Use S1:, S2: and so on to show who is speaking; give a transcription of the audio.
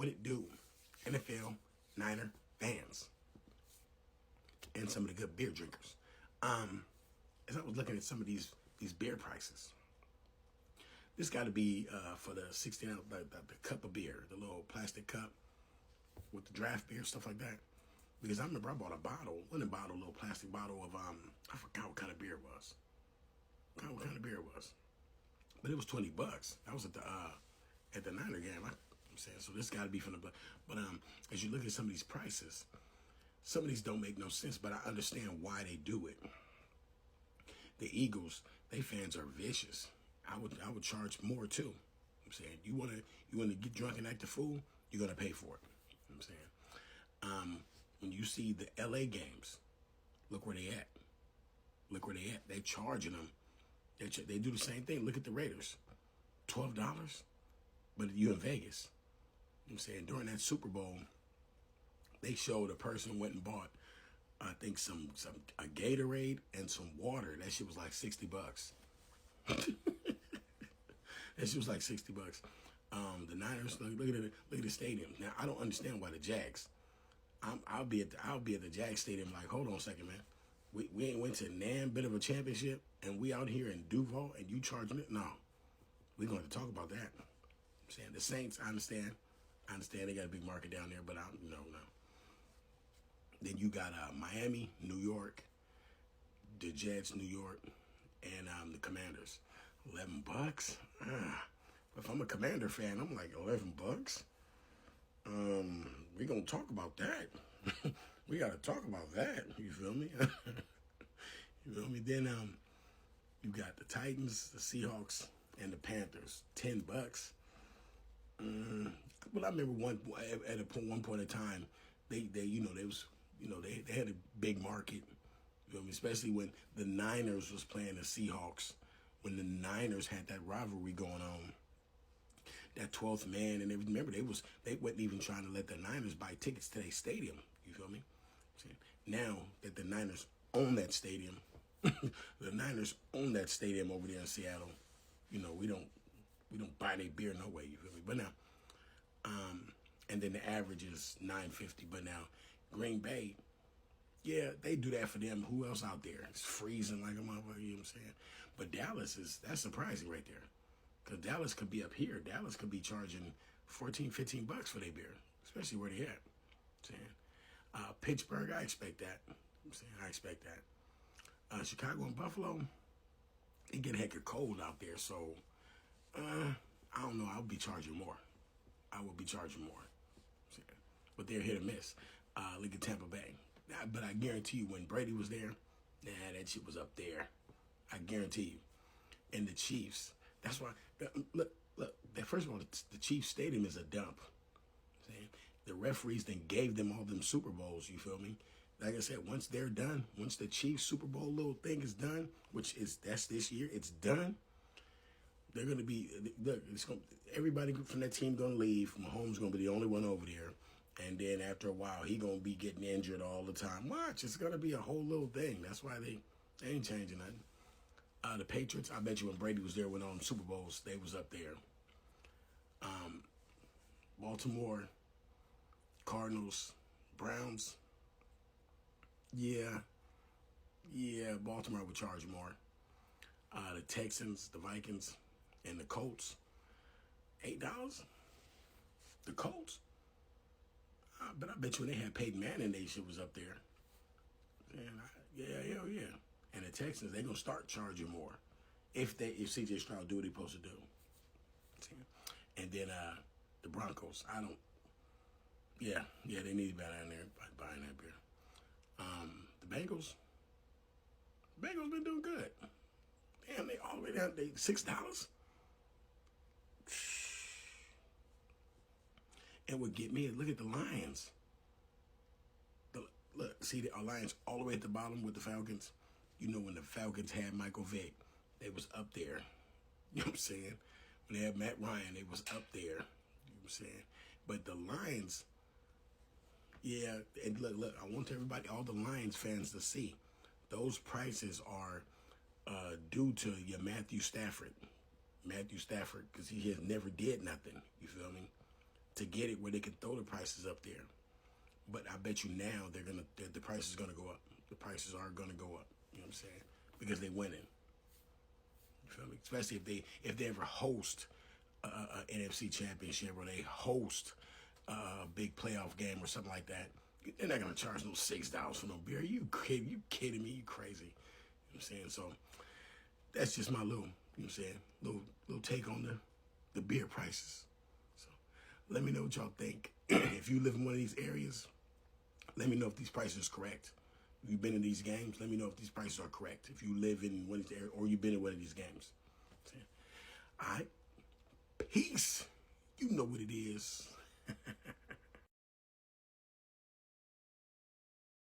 S1: what it do? NFL Niner fans and some of the good beer drinkers. As I was looking at some of these beer prices, this got to be for the 16 ounce, the cup of beer, the little plastic cup with the draft beer, stuff like that. Because I remember I bought a little plastic bottle of I forgot what kind of beer it was. But it was $20. That was at the Niner game. I'm saying, so this got to be from the. But as you look at some of these prices, some of these don't make no sense. But I understand why they do it. The Eagles, they fans are vicious. I would charge more too. I'm saying, you wanna get drunk and act a fool, you're gonna pay for it. I'm saying, when you see the LA games, look where they at. They charging them. They do the same thing. Look at the Raiders, $12, but you in Vegas. I'm saying, during that Super Bowl, they showed a person went and bought, I think a Gatorade and some water. That shit was like $60. That shit was like $60. The Niners, look at the stadium. Now I don't understand why the Jags. I'll be at the Jags stadium. Like, hold on a second, man. We ain't went to nan bit of a championship, and we out here in Duval, and you charging it? No, we're going to talk about that. I'm saying the Saints. I understand they got a big market down there, but no. Then you got Miami, New York, the Jets, New York, and the Commanders. $11. If I'm a Commander fan, I'm like, $11. We gonna talk about that. We gotta talk about that. You feel me? You feel me? Then you got the Titans, the Seahawks, and the Panthers. $10. Well, I remember one point in time, they had a big market. You know, especially when the Niners was playing the Seahawks, when the Niners had that rivalry going on, that 12th man, and remember they wasn't even trying to let the Niners buy tickets to their stadium. You feel me? Now that the Niners own that stadium, the Niners own that stadium over there in Seattle. You know, we don't buy their beer no way. You feel me? But now, and then the average is $9.50. But now, Green Bay. Yeah, they do that for them. Who else out there? It's freezing like a motherfucker, you know what I'm saying? But Dallas that's surprising right there. Because Dallas could be up here. Dallas could be charging $14-15 for their beer, especially where they at. I'm saying, Pittsburgh, I expect that. I'm saying, I expect that. Chicago and Buffalo, it get hecka cold out there, so I don't know. I would be charging more. But they're hit or miss. Look at Tampa Bay. But I guarantee you, when Brady was there, that shit was up there. I guarantee you. And the Chiefs. That's why. Look. First of all, the Chiefs Stadium is a dump. See? The referees then gave them all them Super Bowls. You feel me? Like I said, once they're done, once the Chiefs Super Bowl little thing is done, that's this year, it's done. They're gonna be everybody from that team gonna leave. Mahomes gonna be the only one over there. And then after a while, he gonna be getting injured all the time. Watch, it's gonna be a whole little thing. That's why they ain't changing nothing. The Patriots, I bet you when Brady was there, went on Super Bowls, they was up there. Baltimore, Cardinals, Browns. Yeah, Baltimore would charge more. The Texans, the Vikings, and the Colts, $8. The Colts. But I bet you when they had Peyton Manning, they shit was up there. And hell yeah. And the Texans, they gonna start charging more if CJ Stroud do what he supposed to do. And then the Broncos, they need to be down there buying that beer. The Bengals been doing good. Damn, they all the way down. They $6. And what get me is look at the Lions. Look, see the Lions all the way at the bottom with the Falcons. You know, when the Falcons had Michael Vick, they was up there. You know what I'm saying? When they had Matt Ryan, they was up there. You know what I'm saying? But the Lions, yeah, and look, I want everybody, all the Lions fans to see, those prices are due to your Matthew Stafford, because he has never did nothing. You feel me? to get it where they can throw the prices up there. But I bet you now the price is gonna go up. The prices are gonna go up. You know what I'm saying? Because they're winning. You feel me? Especially if they ever host a NFC Championship or they host a big playoff game or something like that. They're not gonna charge no $6 for no beer. You kidding me? You crazy? You know what I'm saying? So that's just my little, you know what I'm saying, little take on the beer prices. So let me know what y'all think. If you live in one of these areas, let me know if these prices are correct. If you've been in these games, let me know if these prices are correct. If you live in one of these areas or you've been in one of these games. All right. Peace. You know what it is.